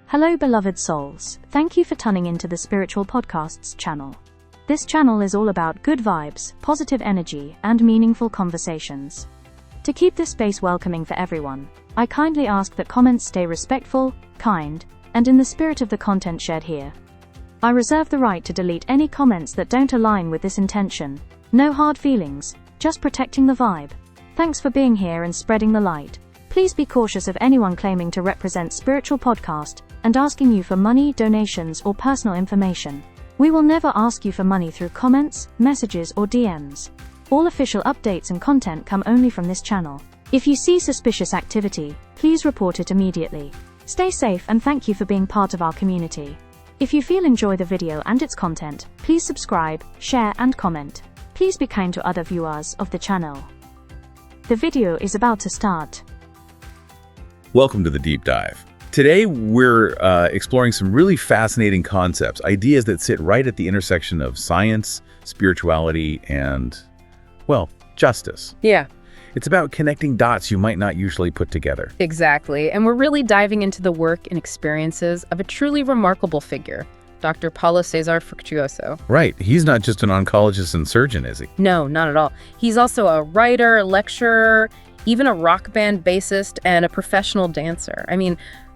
Hello beloved souls, thank you for tuning into the Spiritual Podcasts channel. This channel is all about good vibes, positive energy, and meaningful conversations. To keep this space welcoming for everyone, I kindly ask that comments stay respectful, kind, and in the spirit of the content shared here. I reserve the right to delete any comments that don't align with this intention. No hard feelings, just protecting the vibe. Thanks for being here and spreading the light. Please be cautious of anyone claiming to represent Spiritual Podcast and asking you for money, donations, or personal information. We will never ask you for money through comments, messages, or DMs. All official updates and content come only from this channel. If you see suspicious activity, please report it immediately. Stay safe and thank you for being part of our community. If you enjoy the video and its content, please subscribe, share, and comment. Please be kind to other viewers of the channel. The video is about to start. Welcome to the Deep Dive. Today we're exploring some really fascinating concepts, ideas that sit right at the intersection of science, spirituality, and, well, justice. Yeah. It's about connecting dots you might not usually put together. Exactly. And we're really diving into the work and experiences of a truly remarkable figure, Dr. Paulo Cesar Fructuoso. Right. He's not just an oncologist and surgeon, is he? No, not at all. He's also a writer, lecturer, even a rock band bassist, and a professional dancer.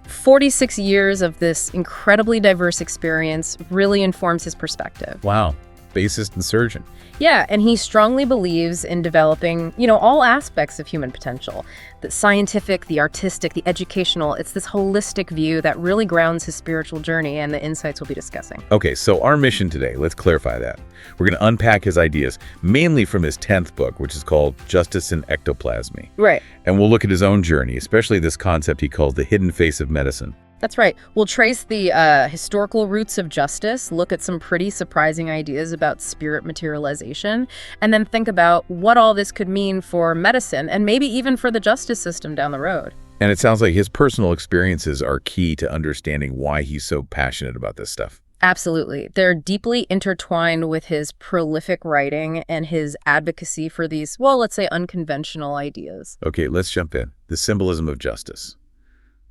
46 years of this incredibly diverse experience really informs his perspective. Wow. Bassist and surgeon. Yeah, and he strongly believes in developing, all aspects of human potential. The scientific, the artistic, the educational. It's this holistic view that really grounds his spiritual journey and the insights we'll be discussing. Okay, so our mission today, let's clarify that. We're going to unpack his ideas, mainly from his 10th book, which is called Justice and Ectoplasmy. Right. And we'll look at his own journey, especially this concept he calls the hidden face of medicine. That's right. We'll trace the historical roots of justice, look at some pretty surprising ideas about spirit materialization, and then think about what all this could mean for medicine and maybe even for the justice system down the road. And it sounds like his personal experiences are key to understanding why he's so passionate about this stuff. Absolutely. They're deeply intertwined with his prolific writing and his advocacy for these, well, let's say unconventional ideas. Okay, let's jump in. The symbolism of justice.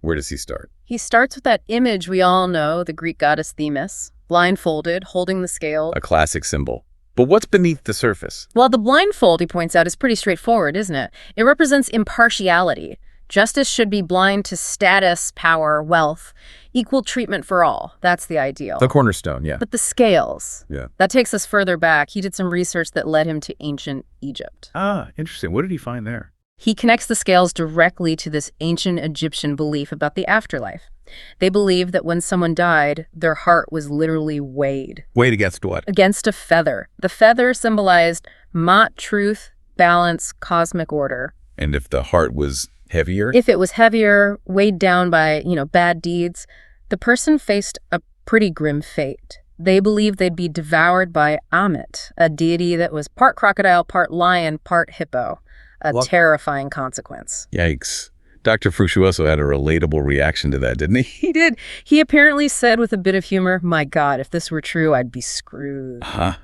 Where does he start? He starts with that image we all know, the Greek goddess Themis, blindfolded, holding the scale. A classic symbol. But what's beneath the surface? Well, the blindfold, he points out, is pretty straightforward, isn't it? It represents impartiality. Justice should be blind to status, power, wealth, equal treatment for all. That's the ideal. The cornerstone, yeah. But the scales, yeah, that takes us further back. He did some research that led him to ancient Egypt. Ah, interesting. What did he find there? He connects the scales directly to this ancient Egyptian belief about the afterlife. They believed that when someone died, their heart was literally weighed. Weighed against what? Against a feather. The feather symbolized Ma'at, truth, balance, cosmic order. And if the heart was heavier? If it was heavier, weighed down by, bad deeds, the person faced a pretty grim fate. They believed they'd be devoured by Ammit, a deity that was part crocodile, part lion, part hippo. A terrifying consequence. Yikes. Dr. Fructuoso had a relatable reaction to that, didn't he? He did. He apparently said with a bit of humor, "My God, if this were true, I'd be screwed." I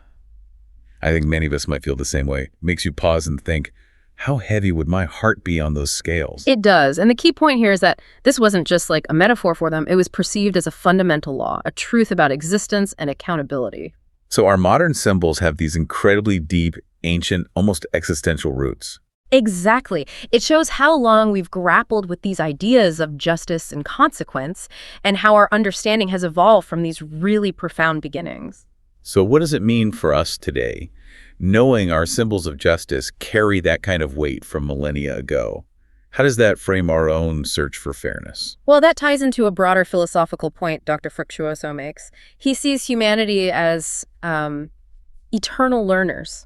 think many of us might feel the same way. Makes you pause and think, how heavy would my heart be on those scales? It does. And the key point here is that this wasn't just like a metaphor for them. It was perceived as a fundamental law, a truth about existence and accountability. So our modern symbols have these incredibly deep, ancient, almost existential roots. Exactly. It shows how long we've grappled with these ideas of justice and consequence and how our understanding has evolved from these really profound beginnings. So what does it mean for us today, knowing our symbols of justice carry that kind of weight from millennia ago? How does that frame our own search for fairness? Well, that ties into a broader philosophical point Dr. Fructuoso makes. He sees humanity as eternal learners.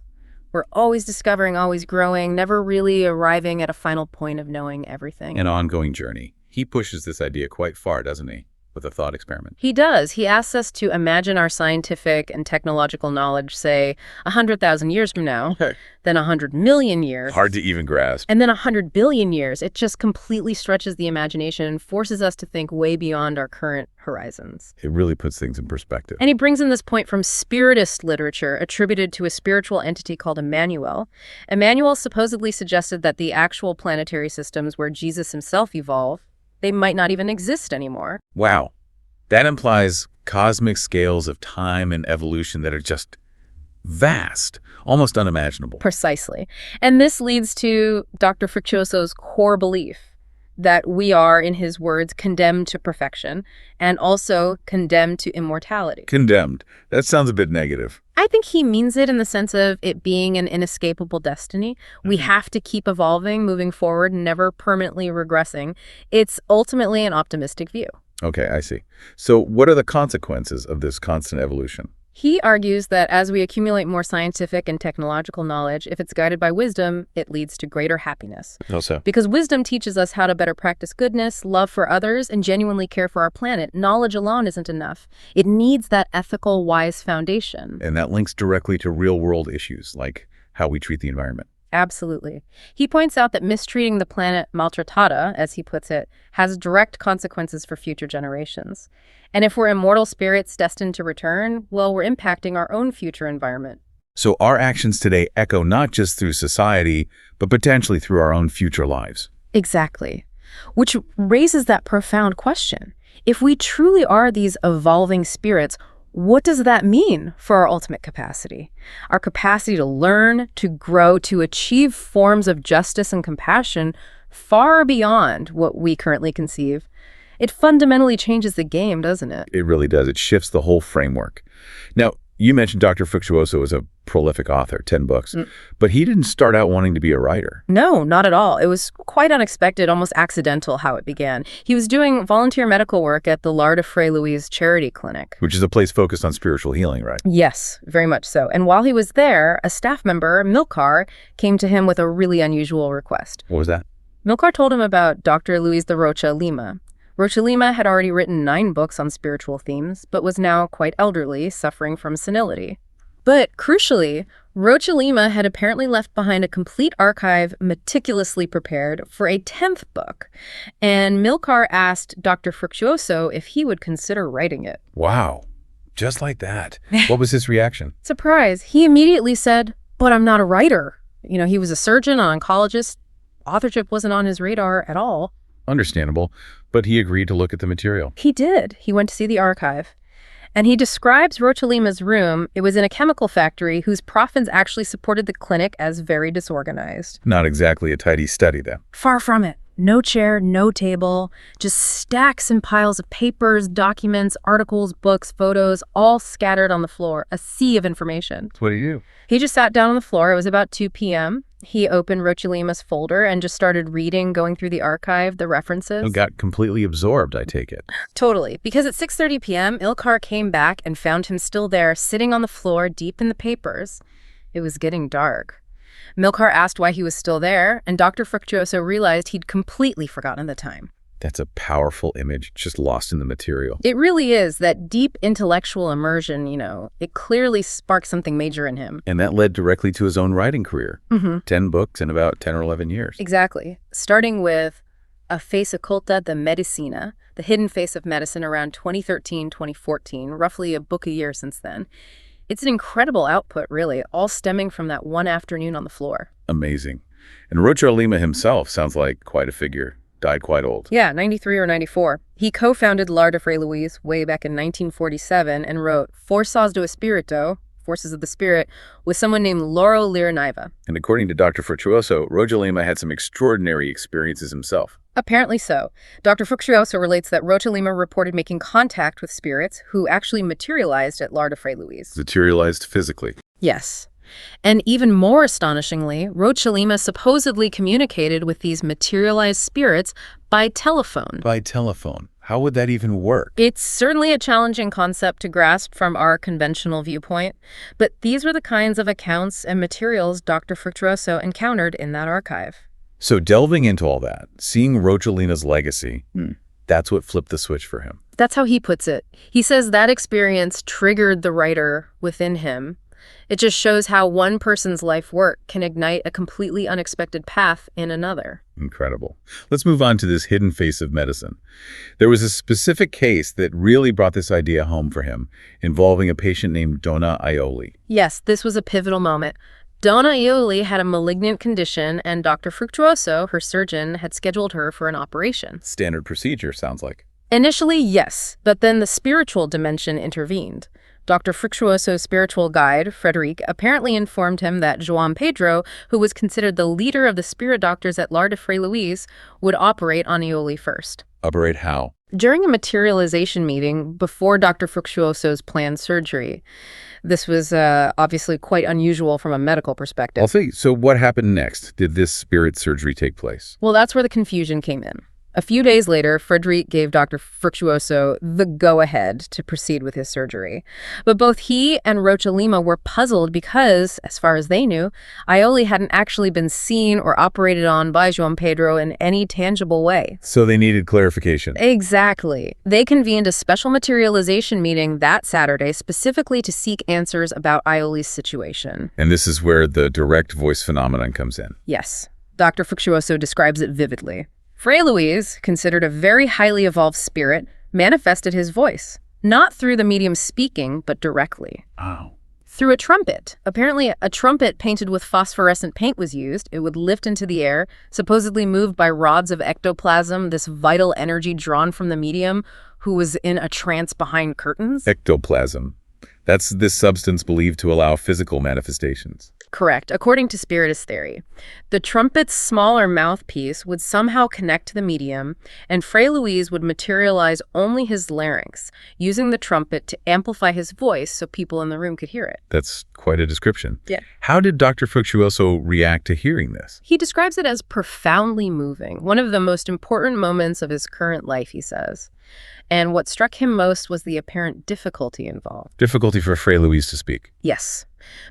We're always discovering, always growing, never really arriving at a final point of knowing everything. An ongoing journey. He pushes this idea quite far, doesn't he? With a thought experiment. He does. He asks us to imagine our scientific and technological knowledge, say, 100,000 years from now, then 100 million years. Hard to even grasp. And then 100 billion years. It just completely stretches the imagination and forces us to think way beyond our current horizons. It really puts things in perspective. And he brings in this point from Spiritist literature attributed to a spiritual entity called Emmanuel. Emmanuel supposedly suggested that the actual planetary systems where Jesus himself evolved, they might not even exist anymore. Wow. That implies cosmic scales of time and evolution that are just vast, almost unimaginable. Precisely. And this leads to Dr. Fructuoso's core belief that we are, in his words, condemned to perfection and also condemned to immortality. Condemned. That sounds a bit negative. I think he means it in the sense of it being an inescapable destiny. We have to keep evolving, moving forward, never permanently regressing. It's ultimately an optimistic view. Okay, I see. So what are the consequences of this constant evolution? He argues that as we accumulate more scientific and technological knowledge, if it's guided by wisdom, it leads to greater happiness. How so? Because wisdom teaches us how to better practice goodness, love for others, and genuinely care for our planet. Knowledge alone isn't enough. It needs that ethical, wise foundation. And that links directly to real-world issues, like how we treat the environment. Absolutely. He points out that mistreating the planet maltratada, as he puts it, has direct consequences for future generations. And if we're immortal spirits destined to return, well, we're impacting our own future environment. So our actions today echo not just through society, but potentially through our own future lives. Exactly. Which raises that profound question. If we truly are these evolving spirits, what does that mean for our ultimate capacity? Our capacity to learn, to grow, to achieve forms of justice and compassion far beyond what we currently conceive. It fundamentally changes the game, doesn't it? It really does. It shifts the whole framework. Now, you mentioned Dr. Fructuoso was a prolific author, 10 books, but he didn't start out wanting to be a writer. No, not at all. It was quite unexpected, almost accidental how it began. He was doing volunteer medical work at the Lar de Fray Luis charity clinic. Which is a place focused on spiritual healing, right? Yes, very much so. And while he was there, a staff member, Milcar, came to him with a really unusual request. What was that? Milcar told him about Dr. Luis de Rocha Lima. Rocha Lima had already written 9 books on spiritual themes, but was now quite elderly, suffering from senility. But crucially, Rocha Lima had apparently left behind a complete archive meticulously prepared for a 10th book. And Milcar asked Dr. Fructuoso if he would consider writing it. Wow. Just like that. What was his reaction? Surprise. He immediately said, "But I'm not a writer." You know, he was a surgeon, an oncologist. Authorship wasn't on his radar at all. Understandable, but he agreed to look at the material. He did. He went to see the archive. And he describes Rocha Lima's room. It was in a chemical factory whose profits actually supported the clinic as very disorganized. Not exactly a tidy study, then. Far from it. No chair, no table, just stacks and piles of papers, documents, articles, books, photos, all scattered on the floor, a sea of information. So what did he do? He just sat down on the floor. It was about 2 p.m. He opened Rocha Lima's folder and just started reading, going through the archive, the references. Oh, got completely absorbed, I take it. Totally. Because at 6:30 p.m., Milcar came back and found him still there, sitting on the floor, deep in the papers. It was getting dark. Milcar asked why he was still there, and Dr. Fructuoso realized he'd completely forgotten the time. That's a powerful image, just lost in the material. It really is. That deep intellectual immersion, it clearly sparked something major in him. And that led directly to his own writing career. 10 books in about 10 or 11 years. Exactly. Starting with A Face Oculta da Medicina, The Hidden Face of Medicine, around 2013, 2014, roughly a book a year since then. It's an incredible output, really, all stemming from that one afternoon on the floor. Amazing. And Rocha Lima himself sounds like quite a figure. Died quite old. Yeah, 93 or 94. He co-founded Lar de Fray Luis way back in 1947 and wrote Forças do Espírito, Forces of the Spirit, with someone named Lauro Liranaiva. And according to Dr. Fructuoso, Rocha Lima had some extraordinary experiences himself. Apparently so. Dr. Fructuoso relates that Rocha Lima reported making contact with spirits who actually materialized at Lar de Fray Luis. Materialized physically. Yes. And even more astonishingly, Rocha Lima supposedly communicated with these materialized spirits by telephone. By telephone. How would that even work? It's certainly a challenging concept to grasp from our conventional viewpoint, but these were the kinds of accounts and materials Dr. Fructuoso encountered in that archive. So delving into all that, seeing Rocha Lima's legacy, that's what flipped the switch for him. That's how he puts it. He says that experience triggered the writer within him. It just shows how one person's life work can ignite a completely unexpected path in another. Incredible. Let's move on to this hidden face of medicine. There was a specific case that really brought this idea home for him, involving a patient named Donna Aioli. Yes, this was a pivotal moment. Donna Aioli had a malignant condition, and Dr. Fructuoso, her surgeon, had scheduled her for an operation. Standard procedure, sounds like. Initially, yes, but then the spiritual dimension intervened. Dr. Fructuoso's spiritual guide, Frederic, apparently informed him that João Pedro, who was considered the leader of the spirit doctors at Lar de Fray Luis, would operate on Ioli first. Operate how? During a materialization meeting before Dr. Fructuoso's planned surgery. This was obviously quite unusual from a medical perspective. I'll see. So what happened next? Did this spirit surgery take place? Well, that's where the confusion came in. A few days later, Frederic gave Dr. Fructuoso the go-ahead to proceed with his surgery. But both he and Rocha Lima were puzzled because, as far as they knew, Ioli hadn't actually been seen or operated on by João Pedro in any tangible way. So they needed clarification. Exactly. They convened a special materialization meeting that Saturday specifically to seek answers about Ioli's situation. And this is where the direct voice phenomenon comes in. Yes. Dr. Fructuoso describes it vividly. Fray Luis, considered a very highly evolved spirit, manifested his voice, not through the medium speaking, but directly. Oh. Through a trumpet. Apparently, a trumpet painted with phosphorescent paint was used. It would lift into the air, supposedly moved by rods of ectoplasm, this vital energy drawn from the medium who was in a trance behind curtains. Ectoplasm. That's this substance believed to allow physical manifestations. Correct, according to Spiritist theory. The trumpet's smaller mouthpiece would somehow connect to the medium, and Fray Luis would materialize only his larynx, using the trumpet to amplify his voice so people in the room could hear it. That's quite a description. Yeah. How did Dr. Fructuoso react to hearing this? He describes it as profoundly moving, one of the most important moments of his current life, he says. And what struck him most was the apparent difficulty involved. Difficulty for Fray Luis to speak. Yes.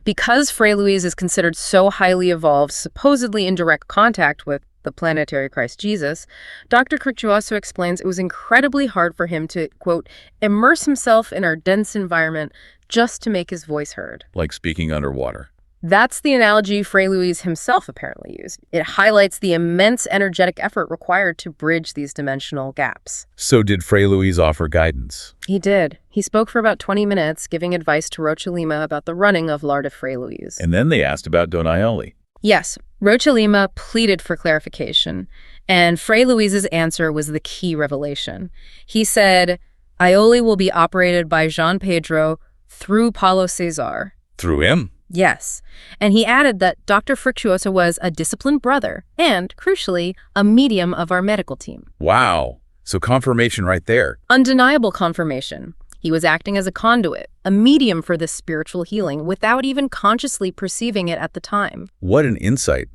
Because Fray Luis is considered so highly evolved, supposedly in direct contact with the planetary Christ Jesus, Dr. Fructuoso explains it was incredibly hard for him to, quote, immerse himself in our dense environment just to make his voice heard. Like speaking underwater. That's the analogy Fray Luis himself apparently used. It highlights the immense energetic effort required to bridge these dimensional gaps. So did Fray Luis offer guidance? He did. He spoke for about 20 minutes, giving advice to Rocha Lima about the running of Lar de Fray Luis. And then they asked about Don Ioli. Yes, Rocha Lima pleaded for clarification, and Fray Luis's answer was the key revelation. He said, Ioli will be operated by João Pedro through Paulo Cesar. Through him? Yes, and he added that Dr. Fructuoso was a disciplined brother and, crucially, a medium of our medical team. Wow. So confirmation right there. Undeniable confirmation. He was acting as a conduit, a medium for this spiritual healing without even consciously perceiving it at the time. What an insight.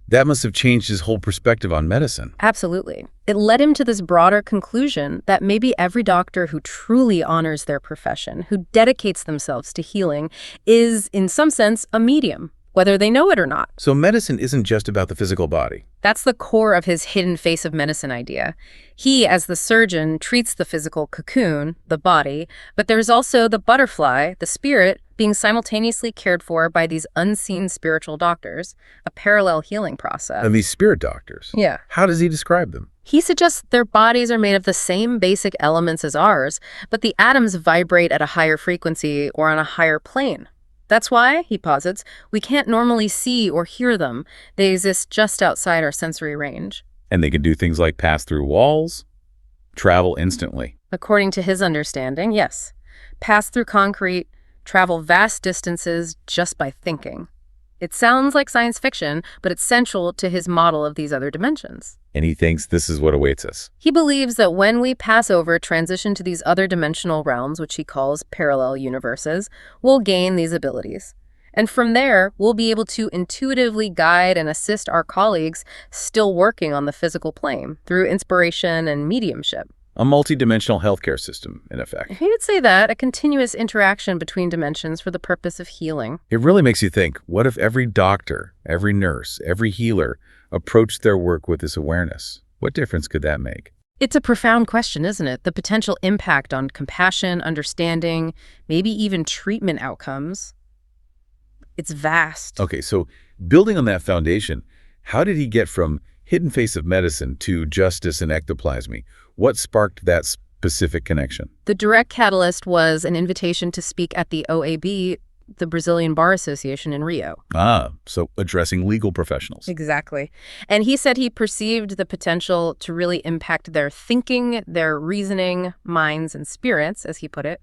That must have changed his whole perspective on medicine. Absolutely. It led him to this broader conclusion that maybe every doctor who truly honors their profession, who dedicates themselves to healing, is, in some sense, a medium, whether they know it or not. So medicine isn't just about the physical body. That's the core of his hidden face of medicine idea. He, as the surgeon, treats the physical cocoon, the body, but there's also the butterfly, the spirit, being simultaneously cared for by these unseen spiritual doctors, a parallel healing process. And these spirit doctors? Yeah. How does he describe them? He suggests their bodies are made of the same basic elements as ours, but the atoms vibrate at a higher frequency or on a higher plane. That's why, he posits, we can't normally see or hear them. They exist just outside our sensory range. And they can do things like pass through walls, travel instantly. According to his understanding, yes. Pass through concrete, travel vast distances just by thinking. It sounds like science fiction, but it's central to his model of these other dimensions. And he thinks this is what awaits us. He believes that when we pass over, transition to these other dimensional realms, which he calls parallel universes, we'll gain these abilities. And from there, we'll be able to intuitively guide and assist our colleagues still working on the physical plane through inspiration and mediumship. A multi-dimensional healthcare system, in effect. He would say that, a continuous interaction between dimensions for the purpose of healing. It really makes you think, what if every doctor, every nurse, every healer approached their work with this awareness? What difference could that make? It's a profound question, isn't it? The potential impact on compassion, understanding, maybe even treatment outcomes. It's vast. Okay, so building on that foundation, how did he get from hidden face of medicine to justice and ectoplasmy? What sparked that specific connection? The direct catalyst was an invitation to speak at the OAB the Brazilian Bar Association in Rio. Ah, so addressing legal professionals. Exactly. And he said he perceived the potential to really impact their thinking, their reasoning, minds, and spirits, as he put it,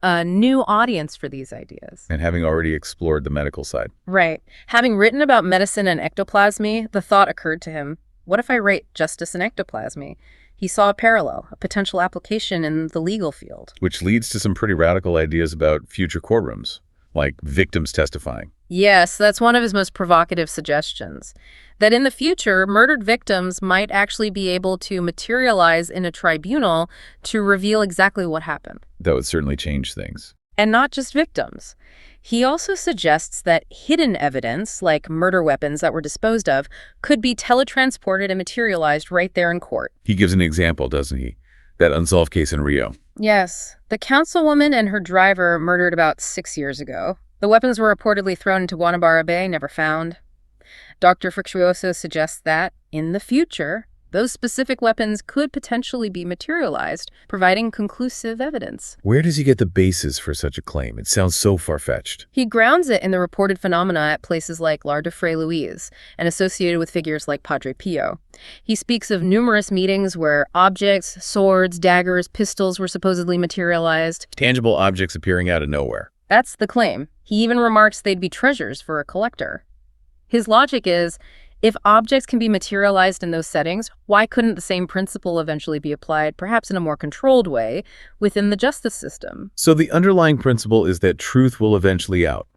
a new audience for these ideas. And having already explored the medical side. Right. Having written about medicine and ectoplasmy, the thought occurred to him, what if I write Justice and Ectoplasmy? He saw a parallel, a potential application in the legal field. Which leads to some pretty radical ideas about future courtrooms, like victims testifying. Yes, that's one of his most provocative suggestions. That in the future, murdered victims might actually be able to materialize in a tribunal to reveal exactly what happened. That would certainly change things. And not just victims. He also suggests that hidden evidence, like murder weapons that were disposed of, could be teletransported and materialized right there in court. He gives an example, doesn't he? That unsolved case in Rio. Yes. The councilwoman and her driver murdered about 6 years ago. The weapons were reportedly thrown into Guanabara Bay, never found. Dr. Fructuoso suggests that, in the future, those specific weapons could potentially be materialized, providing conclusive evidence. Where does he get the basis for such a claim? It sounds so far-fetched. He grounds it in the reported phenomena at places like Lar de Fray Luis and associated with figures like Padre Pio. He speaks of numerous meetings where objects, swords, daggers, pistols were supposedly materialized. Tangible objects appearing out of nowhere. That's the claim. He even remarks they'd be treasures for a collector. His logic is, if objects can be materialized in those settings, why couldn't the same principle eventually be applied, perhaps in a more controlled way, within the justice system? So the underlying principle is that truth will eventually out,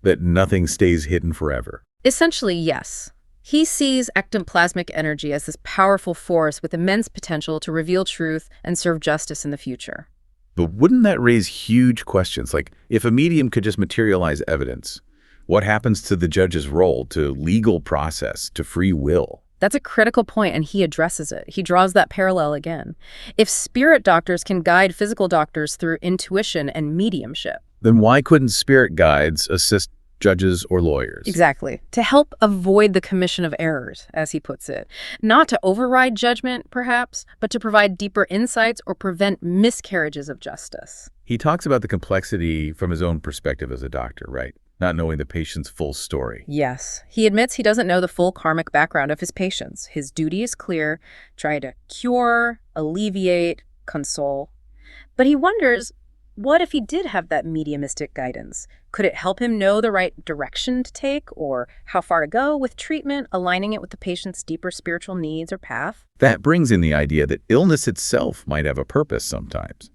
that nothing stays hidden forever. Essentially, yes. He sees ectoplasmic energy as this powerful force with immense potential to reveal truth and serve justice in the future. But wouldn't that raise huge questions? Like, if a medium could just materialize evidence, what happens to the judge's role, to legal process, to free will? That's a critical point, and he addresses it. He draws that parallel again. If spirit doctors can guide physical doctors through intuition and mediumship, then why couldn't spirit guides assist judges or lawyers? Exactly. To help avoid the commission of errors, as he puts it. Not to override judgment, perhaps, but to provide deeper insights or prevent miscarriages of justice. He talks about the complexity from his own perspective as a doctor, right? Not knowing the patient's full story. Yes. He admits he doesn't know the full karmic background of his patients. His duty is clear: try to cure, alleviate, console. But he wonders, what if he did have that mediumistic guidance? Could it help him know the right direction to take or how far to go with treatment, aligning it with the patient's deeper spiritual needs or path? That brings in the idea that illness itself might have a purpose sometimes.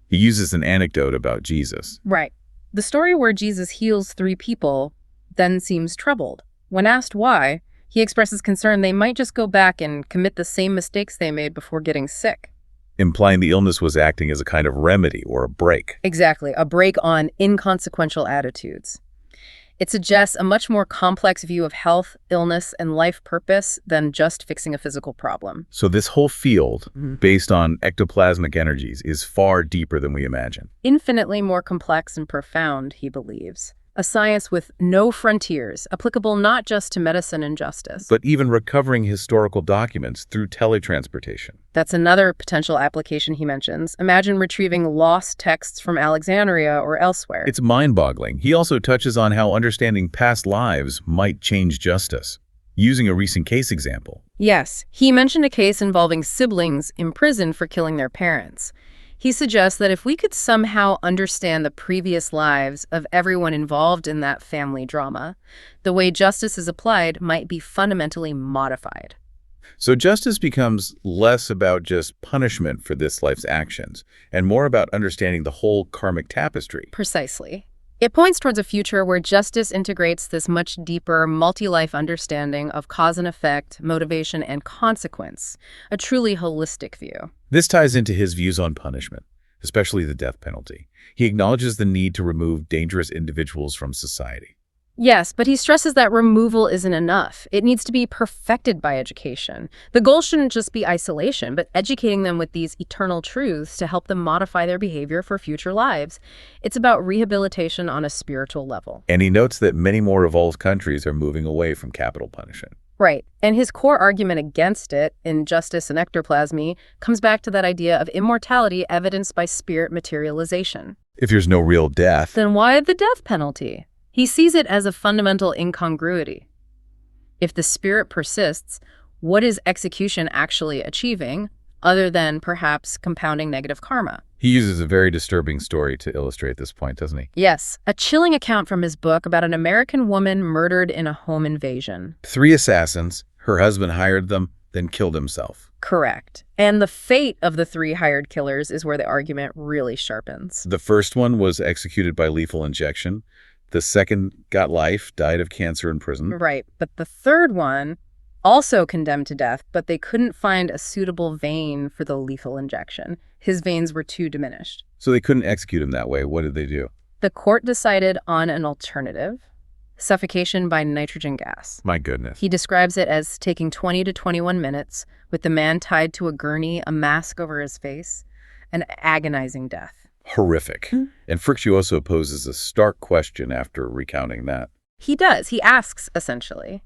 He uses an anecdote about Jesus. Right. The story where Jesus heals 3 people then seems troubled. When asked why, he expresses concern they might just go back and commit the same mistakes they made before getting sick. Implying the illness was acting as a kind of remedy or a break. Exactly, a break on inconsequential attitudes. It suggests a much more complex view of health, illness, and life purpose than just fixing a physical problem. So this whole field, based on ectoplasmic energies, is far deeper than we imagine. Infinitely more complex and profound, he believes. A science with no frontiers, applicable not just to medicine and justice, but even recovering historical documents through teletransportation. That's another potential application he mentions. Imagine retrieving lost texts from Alexandria or elsewhere. It's mind-boggling. He also touches on how understanding past lives might change justice, using a recent case example. Yes, he mentioned a case involving siblings imprisoned for killing their parents. He suggests that if we could somehow understand the previous lives of everyone involved in that family drama, the way justice is applied might be fundamentally modified. So justice becomes less about just punishment for this life's actions, and more about understanding the whole karmic tapestry. Precisely. It points towards a future where justice integrates this much deeper, multi-life understanding of cause and effect, motivation, and consequence, a truly holistic view. This ties into his views on punishment, especially the death penalty. He acknowledges the need to remove dangerous individuals from society. Yes, but he stresses that removal isn't enough. It needs to be perfected by education. The goal shouldn't just be isolation, but educating them with these eternal truths to help them modify their behavior for future lives. It's about rehabilitation on a spiritual level. And he notes that many more evolved countries are moving away from capital punishment. Right. And his core argument against it in Justice and Ectoplasmy comes back to that idea of immortality evidenced by spirit materialization. If there's no real death, then why the death penalty? He sees it as a fundamental incongruity. If the spirit persists, what is execution actually achieving, other than perhaps compounding negative karma? he uses a very disturbing story to illustrate this point, doesn't he? Yes, a chilling account from his book about an American woman murdered in a home invasion. 3 assassins, her husband hired them, then killed himself. Correct. And the fate of the 3 hired killers is where the argument really sharpens. The first one was executed by lethal injection. The second got life, died of cancer in prison. Right. But the third one, also condemned to death, but they couldn't find a suitable vein for the lethal injection. His veins were too diminished. So they couldn't execute him that way. What did they do? The court decided on an alternative: suffocation by nitrogen gas. My goodness. He describes it as taking 20 to 21 minutes, with the man tied to a gurney, a mask over his face, an agonizing death. Horrific. And Fructuoso poses a stark question after recounting that. He does. He asks, essentially,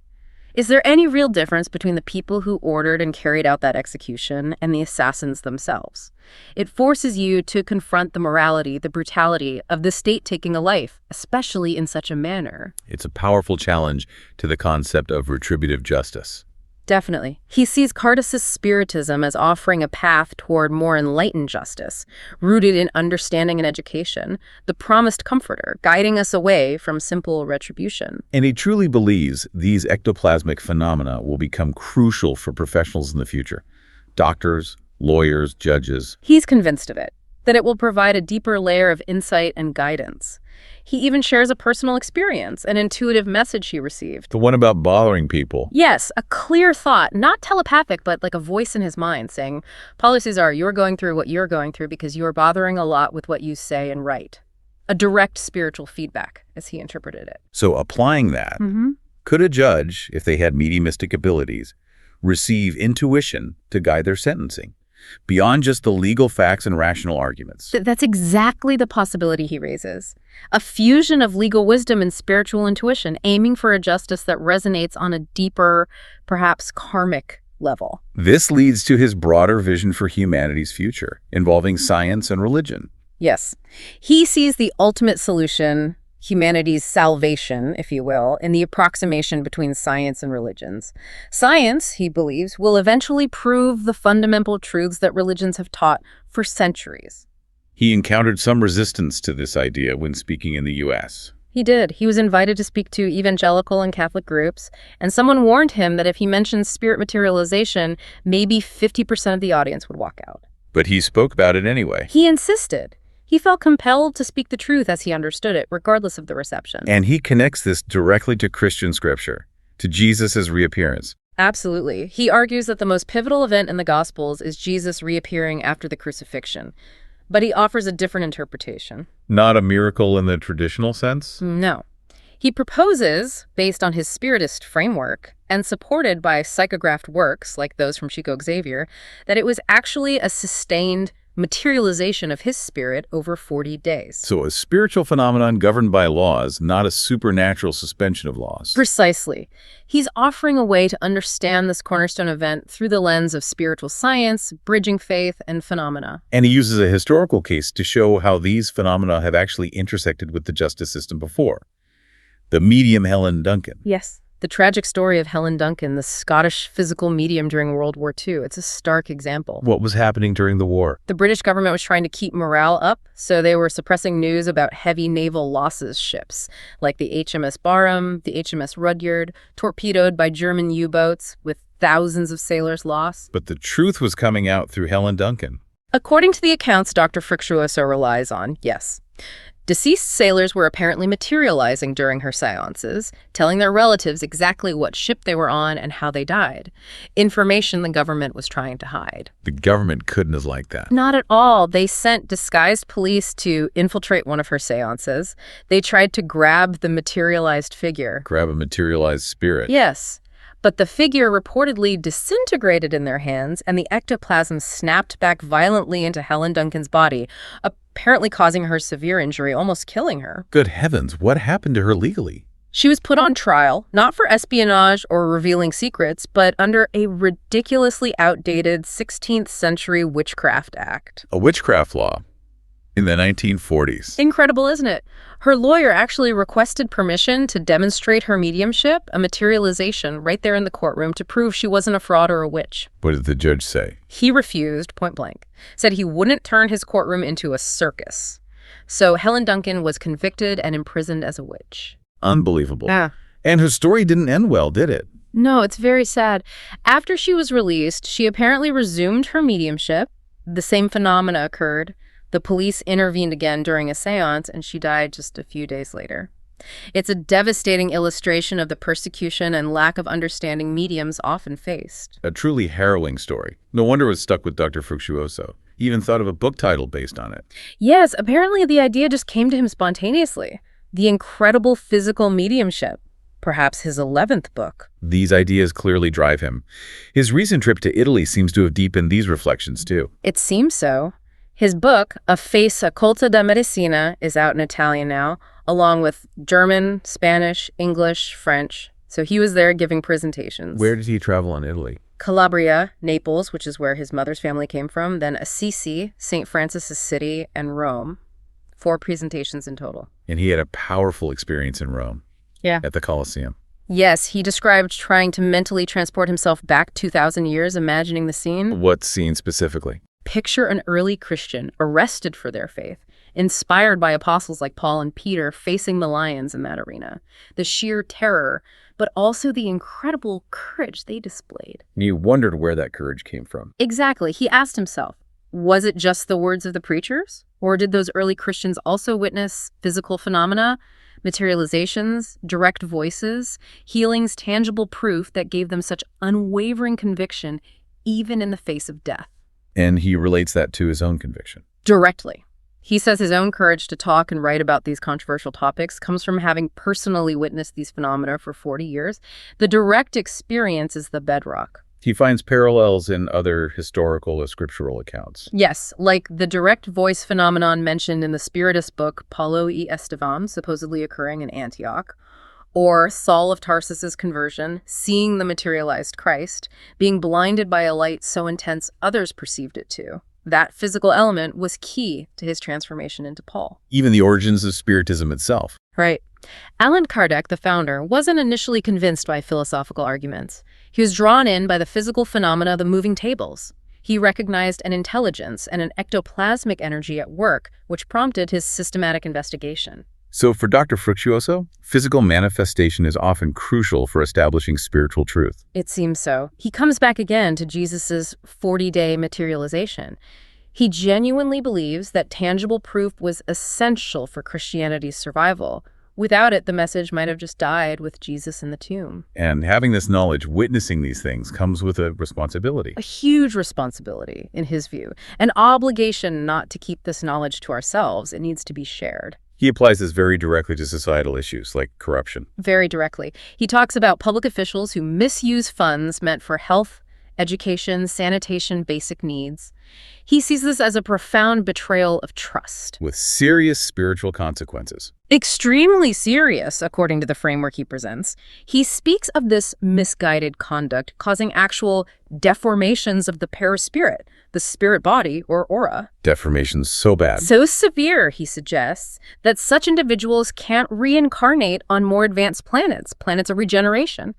is there any real difference between the people who ordered and carried out that execution and the assassins themselves? It forces you to confront the morality, the brutality of the state taking a life, especially in such a manner. It's a powerful challenge to the concept of retributive justice. Definitely. He sees Cardas's Spiritism as offering a path toward more enlightened justice, rooted in understanding and education, the promised comforter, guiding us away from simple retribution. And he truly believes these ectoplasmic phenomena will become crucial for professionals in the future. Doctors, lawyers, judges. He's convinced of it, that it will provide a deeper layer of insight and guidance. He even shares a personal experience, an intuitive message he received. The one about bothering people. Yes, a clear thought, not telepathic, but like a voice in his mind saying, Paulo Cesar, you're going through what you're going through because you're bothering a lot with what you say and write. A direct spiritual feedback, as he interpreted it. So applying that, could a judge, if they had mediumistic abilities, receive intuition to guide their sentencing, beyond just the legal facts and rational arguments? That's exactly the possibility he raises. A fusion of legal wisdom and spiritual intuition, aiming for a justice that resonates on a deeper, perhaps karmic level. This leads to his broader vision for humanity's future, involving science and religion. Yes. He sees the ultimate solution, humanity's salvation, if you will, in the approximation between science and religions. Science, he believes, will eventually prove the fundamental truths that religions have taught for centuries. He encountered some resistance to this idea when speaking in the U.S. He did. He was invited to speak to evangelical and Catholic groups, and someone warned him that if he mentioned spirit materialization, maybe 50% of the audience would walk out. But he spoke about it anyway. He insisted. He felt compelled to speak the truth as he understood it, regardless of the reception. And he connects this directly to Christian scripture, to Jesus' reappearance. Absolutely. He argues that the most pivotal event in the Gospels is Jesus reappearing after the crucifixion. But he offers a different interpretation. Not a miracle in the traditional sense? No. He proposes, based on his Spiritist framework, and supported by psychographed works like those from Chico Xavier, that it was actually a sustained materialization of his spirit over 40 days. So a spiritual phenomenon governed by laws, not a supernatural suspension of laws. Precisely. He's offering a way to understand this cornerstone event through the lens of spiritual science, bridging faith, and phenomena. And he uses a historical case to show how these phenomena have actually intersected with the justice system before. The medium Helen Duncan. Yes. The tragic story of Helen Duncan, the Scottish physical medium during World War II. It's a stark example. What was happening during the war? The British government was trying to keep morale up, so they were suppressing news about heavy naval losses ships, like the HMS Barham, the HMS Rudyard, torpedoed by German U-boats with thousands of sailors lost. But the truth was coming out through Helen Duncan. According to the accounts Dr. Fructuoso relies on, yes. Deceased sailors were apparently materializing during her seances, telling their relatives exactly what ship they were on and how they died. Information the government was trying to hide. The government couldn't have liked that. Not at all. They sent disguised police to infiltrate one of her seances. They tried to grab the materialized figure. Grab a materialized spirit. Yes. But the figure reportedly disintegrated in their hands, and the ectoplasm snapped back violently into Helen Duncan's body, apparently causing her severe injury, almost killing her. Good heavens, what happened to her legally? She was put on trial, not for espionage or revealing secrets, but under a ridiculously outdated 16th century Witchcraft Act. A witchcraft law. In the 1940s. Incredible, isn't it? Her lawyer actually requested permission to demonstrate her mediumship, a materialization, right there in the courtroom to prove she wasn't a fraud or a witch. What did the judge say? He refused, point blank. Said he wouldn't turn his courtroom into a circus. So Helen Duncan was convicted and imprisoned as a witch. Unbelievable. Yeah. And her story didn't end well, did it? No, it's very sad. After she was released, she apparently resumed her mediumship. The same phenomena occurred. The police intervened again during a seance, and she died just a few days later. It's a devastating illustration of the persecution and lack of understanding mediums often faced. A truly harrowing story. No wonder it was stuck with Dr. Fructuoso. He even thought of a book title based on it. Yes, apparently the idea just came to him spontaneously. The Incredible Physical Mediumship. Perhaps his 11th book. These ideas clearly drive him. His recent trip to Italy seems to have deepened these reflections, too. It seems so. His book, A Face Oculta da Medicina, is out in Italian now, along with German, Spanish, English, French. So he was there giving presentations. Where did he travel in Italy? Calabria, Naples, which is where his mother's family came from, then Assisi, St. Francis' City, and Rome. 4 presentations in total. And he had a powerful experience in Rome. Yeah. At the Colosseum. Yes, he described trying to mentally transport himself back 2,000 years, imagining the scene. What scene specifically? Picture an early Christian arrested for their faith, inspired by apostles like Paul and Peter facing the lions in that arena. The sheer terror, but also the incredible courage they displayed. You wondered where that courage came from. Exactly. He asked himself, was it just the words of the preachers? Or did those early Christians also witness physical phenomena, materializations, direct voices, healings, tangible proof that gave them such unwavering conviction, even in the face of death? And he relates that to his own conviction. Directly. He says his own courage to talk and write about these controversial topics comes from having personally witnessed these phenomena for 40 years. The direct experience is the bedrock. He finds parallels in other historical or scriptural accounts. Yes, like the direct voice phenomenon mentioned in the Spiritist book Paulo y Estevam, supposedly occurring in Antioch, or Saul of Tarsus's conversion, seeing the materialized Christ, being blinded by a light so intense others perceived it too. That physical element was key to his transformation into Paul. Even the origins of Spiritism itself. Right. Allan Kardec, the founder, wasn't initially convinced by philosophical arguments. He was drawn in by the physical phenomena of the moving tables. He recognized an intelligence and an ectoplasmic energy at work, which prompted his systematic investigation. So for Dr. Fructuoso, physical manifestation is often crucial for establishing spiritual truth. It seems so. He comes back again to Jesus's 40-day materialization. He genuinely believes that tangible proof was essential for Christianity's survival. Without it, the message might have just died with Jesus in the tomb. And having this knowledge, witnessing these things, comes with a responsibility. A huge responsibility, in his view. An obligation not to keep this knowledge to ourselves. It needs to be shared. He applies this very directly to societal issues like corruption. Very directly. He talks about public officials who misuse funds meant for health, education, sanitation, basic needs. He sees this as a profound betrayal of trust. With serious spiritual consequences. Extremely serious, according to the framework he presents. He speaks of this misguided conduct causing actual deformations of the perispirit, the spirit body or aura. Deformations so bad. So severe, he suggests, that such individuals can't reincarnate on more advanced planets of regeneration.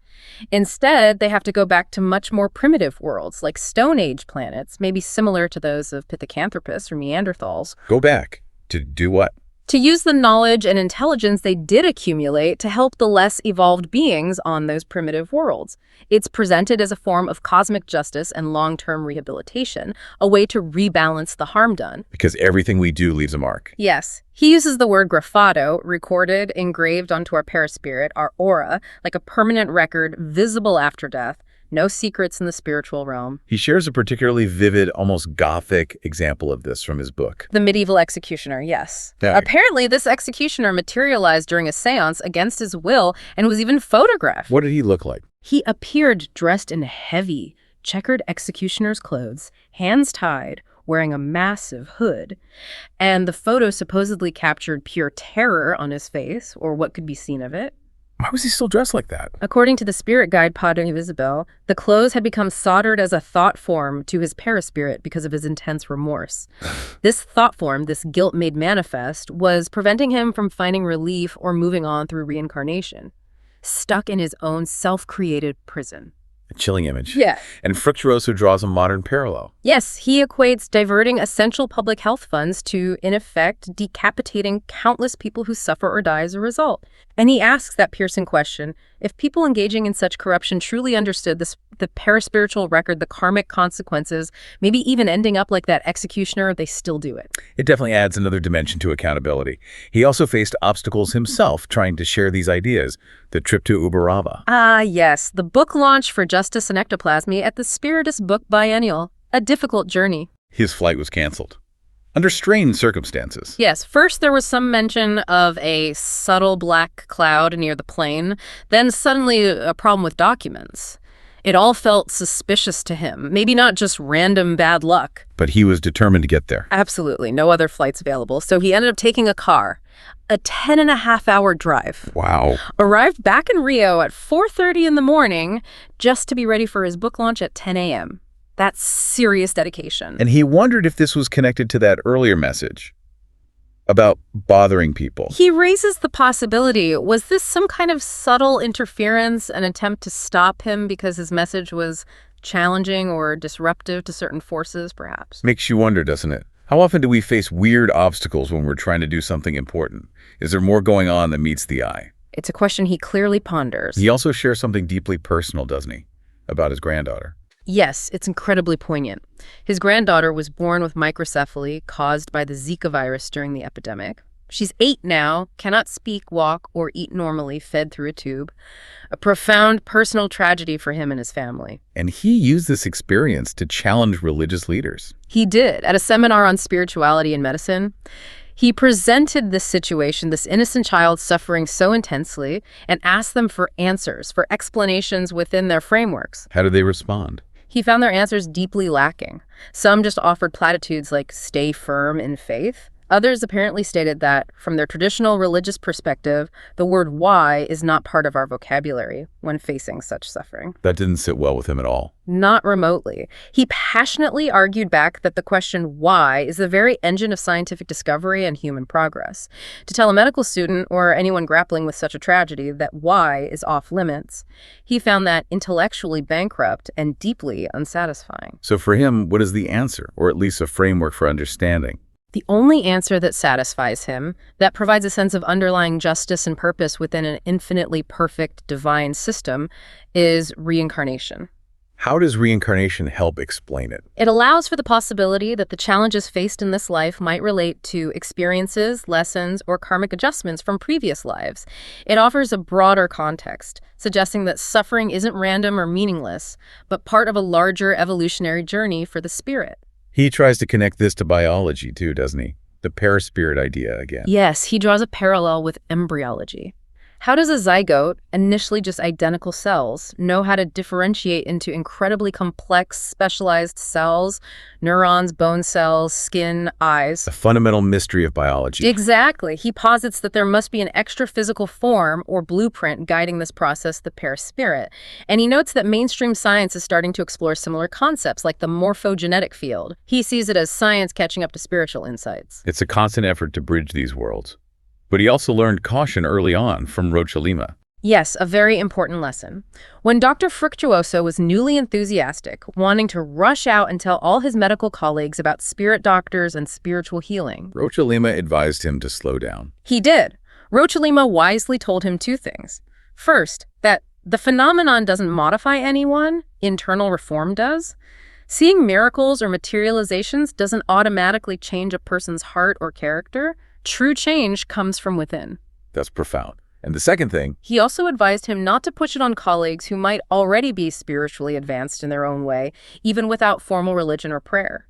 Instead, they have to go back to much more primitive worlds, like Stone Age planets, maybe similar to those of Pithecanthropus or Neanderthals. Go back. To do what? To use the knowledge and intelligence they did accumulate to help the less evolved beings on those primitive worlds. It's presented as a form of cosmic justice and long-term rehabilitation, a way to rebalance the harm done. Because everything we do leaves a mark. Yes. He uses the word grafado, recorded, engraved onto our perispirit, our aura, like a permanent record, visible after death. No secrets in the spiritual realm. He shares a particularly vivid, almost gothic example of this from his book. The medieval executioner, yes. Yeah. Apparently, this executioner materialized during a seance against his will and was even photographed. What did he look like? He appeared dressed in heavy, checkered executioner's clothes, hands tied, wearing a massive hood. And the photo supposedly captured pure terror on his face, or what could be seen of it. Why was he still dressed like that? According to the spirit guide Padre Isabel, the clothes had become soldered as a thought form to his paraspirit because of his intense remorse. This thought form, this guilt made manifest, was preventing him from finding relief or moving on through reincarnation. Stuck in his own self-created prison. A chilling image. Yeah. And Fructuoso draws a modern parallel. Yes, he equates diverting essential public health funds to, in effect, decapitating countless people who suffer or die as a result. And he asks that piercing question, if people engaging in such corruption truly understood the paraspiritual record, the karmic consequences, maybe even ending up like that executioner, they still do it. It definitely adds another dimension to accountability. He also faced obstacles himself trying to share these ideas. The trip to Uberaba. Ah, yes, the book launch for Justice and Ectoplasmy at the Spiritist Book Biennial. A difficult journey. His flight was canceled. Under strained circumstances. Yes, first there was some mention of a subtle black cloud near the plane, then suddenly a problem with documents. It all felt suspicious to him, maybe not just random bad luck. But he was determined to get there. Absolutely, no other flights available, so he ended up taking a car. A 10.5-hour drive. Wow. Arrived back in Rio at 4:30 in the morning just to be ready for his book launch at 10 a.m. That's serious dedication. And he wondered if this was connected to that earlier message about bothering people. He raises the possibility, was this some kind of subtle interference, an attempt to stop him because his message was challenging or disruptive to certain forces, perhaps? Makes you wonder, doesn't it? How often do we face weird obstacles when we're trying to do something important? Is there more going on than meets the eye? It's a question he clearly ponders. He also shares something deeply personal, doesn't he? About his granddaughter. Yes, it's incredibly poignant. His granddaughter was born with microcephaly caused by the Zika virus during the epidemic. She's 8 now, cannot speak, walk, or eat normally, fed through a tube. A profound personal tragedy for him and his family. And he used this experience to challenge religious leaders. He did, at a seminar on spirituality and medicine. He presented this situation, this innocent child suffering so intensely, and asked them for answers, for explanations within their frameworks. How did they respond? He found their answers deeply lacking. Some just offered platitudes like, stay firm in faith. Others apparently stated that, from their traditional religious perspective, the word why is not part of our vocabulary when facing such suffering. That didn't sit well with him at all. Not remotely. He passionately argued back that the question why is the very engine of scientific discovery and human progress. To tell a medical student or anyone grappling with such a tragedy that why is off limits, he found that intellectually bankrupt and deeply unsatisfying. So for him, what is the answer, or at least a framework for understanding? The only answer that satisfies him, that provides a sense of underlying justice and purpose within an infinitely perfect divine system, is reincarnation. How does reincarnation help explain it? It allows for the possibility that the challenges faced in this life might relate to experiences, lessons, or karmic adjustments from previous lives. It offers a broader context, suggesting that suffering isn't random or meaningless, but part of a larger evolutionary journey for the spirit. He tries to connect this to biology too, doesn't he? The paraspirit idea again. Yes, he draws a parallel with embryology. How does a zygote, initially just identical cells, know how to differentiate into incredibly complex, specialized cells, neurons, bone cells, skin, eyes? A fundamental mystery of biology. Exactly. He posits that there must be an extra physical form or blueprint guiding this process, the paraspirit. And he notes that mainstream science is starting to explore similar concepts, like the morphogenetic field. He sees it as science catching up to spiritual insights. It's a constant effort to bridge these worlds. But he also learned caution early on from Rocha Lima. Yes, a very important lesson. When Dr. Fructuoso was newly enthusiastic, wanting to rush out and tell all his medical colleagues about spirit doctors and spiritual healing, Rocha Lima advised him to slow down. He did. Rocha Lima wisely told him 2 things. First, that the phenomenon doesn't modify anyone, internal reform does. Seeing miracles or materializations doesn't automatically change a person's heart or character. True change comes from within. That's profound. And the second thing, he also advised him not to push it on colleagues who might already be spiritually advanced in their own way, even without formal religion or prayer.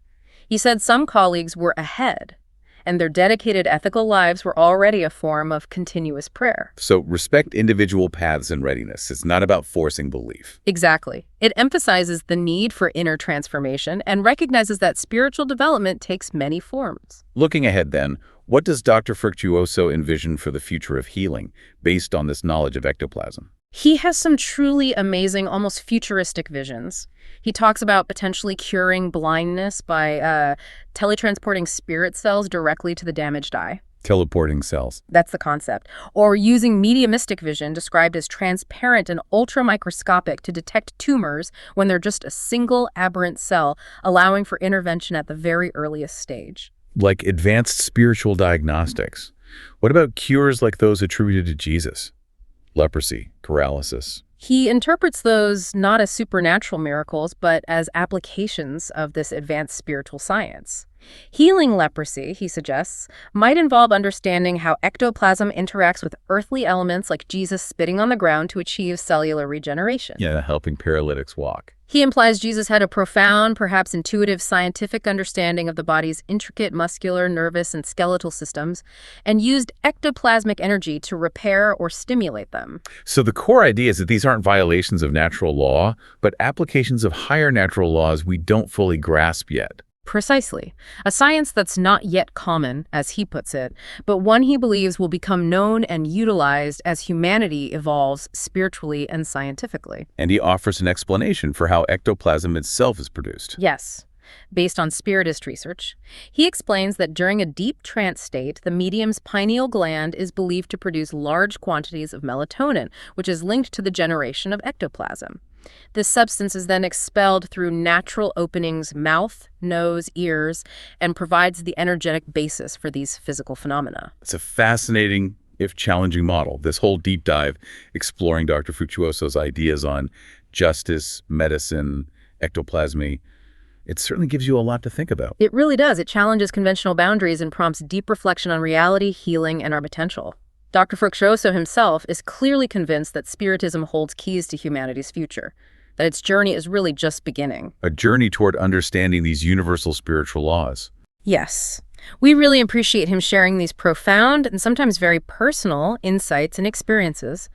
He said some colleagues were ahead, and their dedicated ethical lives were already a form of continuous prayer. So respect individual paths and readiness. It's not about forcing belief. Exactly. It emphasizes the need for inner transformation and recognizes that spiritual development takes many forms. Looking ahead then, What does Dr. Fructuoso envision for the future of healing based on this knowledge of ectoplasm? He has some truly amazing, almost futuristic visions. He talks about potentially curing blindness by teletransporting spirit cells directly to the damaged eye. Teleporting cells. That's the concept. Or using mediumistic vision, described as transparent and ultramicroscopic, to detect tumors when they're just a single aberrant cell, allowing for intervention at the very earliest stage. Like advanced spiritual diagnostics. What about cures like those attributed to Jesus? Leprosy, paralysis. He interprets those not as supernatural miracles, but as applications of this advanced spiritual science. Healing leprosy, he suggests, might involve understanding how ectoplasm interacts with earthly elements like Jesus spitting on the ground to achieve cellular regeneration. Yeah, helping paralytics walk. He implies Jesus had a profound, perhaps intuitive, scientific understanding of the body's intricate muscular, nervous, and skeletal systems, and used ectoplasmic energy to repair or stimulate them. So the core idea is that these aren't violations of natural law, but applications of higher natural laws we don't fully grasp yet. Precisely. A science that's not yet common, as he puts it, but one he believes will become known and utilized as humanity evolves spiritually and scientifically. And he offers an explanation for how ectoplasm itself is produced. Yes. Based on spiritist research, he explains that during a deep trance state, the medium's pineal gland is believed to produce large quantities of melatonin, which is linked to the generation of ectoplasm. This substance is then expelled through natural openings, mouth, nose, ears, and provides the energetic basis for these physical phenomena. It's a fascinating, if challenging model, this whole deep dive exploring Dr. Fructuoso's ideas on justice, medicine, ectoplasmy. It certainly gives you a lot to think about. It really does. It challenges conventional boundaries and prompts deep reflection on reality, healing, and our potential. Dr. Fructuoso himself is clearly convinced that Spiritism holds keys to humanity's future, that its journey is really just beginning. A journey toward understanding these universal spiritual laws. Yes. We really appreciate him sharing these profound and sometimes very personal insights and experiences.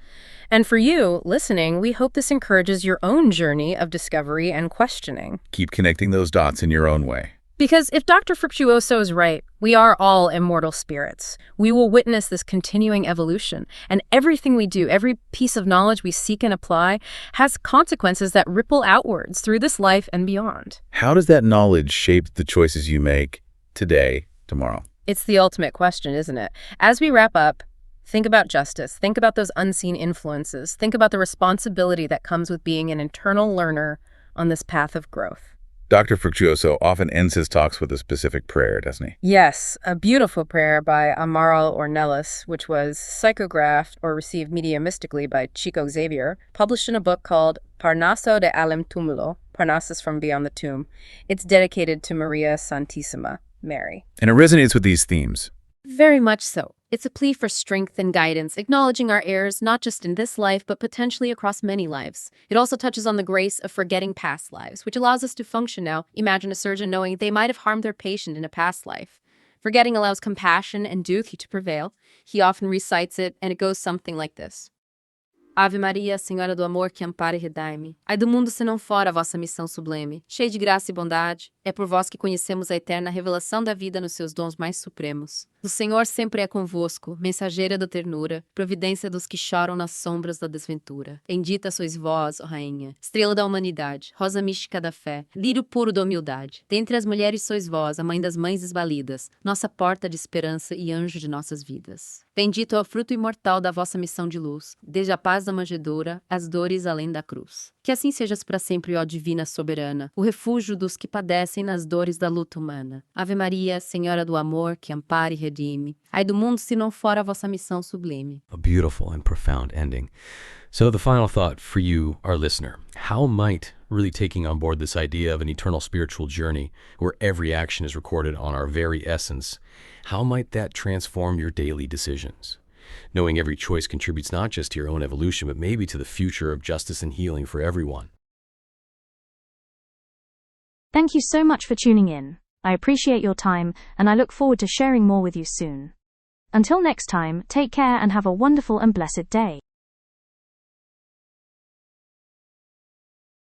And for you, listening, we hope this encourages your own journey of discovery and questioning. Keep connecting those dots in your own way. Because if Dr. Fructuoso is right, we are all immortal spirits. We will witness this continuing evolution, and everything we do, every piece of knowledge we seek and apply, has consequences that ripple outwards through this life and beyond. How does that knowledge shape the choices you make today, tomorrow? It's the ultimate question, isn't it? As we wrap up, think about justice. Think about those unseen influences. Think about the responsibility that comes with being an eternal learner on this path of growth. Dr. Fructuoso often ends his talks with a specific prayer, doesn't he? Yes, a beautiful prayer by Amaral Ornelas, which was psychographed or received mediumistically by Chico Xavier, published in a book called Parnaso de Alem Tumulo, Parnassus from Beyond the Tomb. It's dedicated to Maria Santissima, Mary. And it resonates with these themes. Very much so. It's a plea for strength and guidance, acknowledging our errors not just in this life, but potentially across many lives. It also touches on the grace of forgetting past lives, which allows us to function now. Imagine a surgeon knowing they might have harmed their patient in a past life. Forgetting allows compassion and duty to prevail. He often recites it, and it goes something like this. Ave Maria, Senhora do Amor, que ampara e redai-me. Ai do mundo se não for a vossa missão sublime. Cheia de graça e bondade, é por vós que conhecemos a eterna revelação da vida nos seus dons mais supremos. O Senhor sempre é convosco, mensageira da ternura, providência dos que choram nas sombras da desventura. Bendita sois vós, ó Rainha, estrela da humanidade, rosa mística da fé, lírio puro da humildade. Dentre as mulheres sois vós, a mãe das mães desvalidas, nossa porta de esperança e anjo de nossas vidas. Bendito é o fruto imortal da vossa missão de luz, desde a paz da manjedoura, as dores além da cruz. Que assim sejas para sempre, ó Divina Soberana, o refúgio dos que padecem nas dores da luta humana. Ave Maria, Senhora do Amor, que ampare e redime. Ai do mundo se não for a vossa missão sublime. A beautiful and profound ending. So the final thought for you, our listener, how might really taking on board this idea of an eternal spiritual journey where every action is recorded on our very essence, how might that transform your daily decisions? Knowing every choice contributes not just to your own evolution, but maybe to the future of justice and healing for everyone. Thank you so much for tuning in. I appreciate your time, and I look forward to sharing more with you soon. Until next time, take care and have a wonderful and blessed day.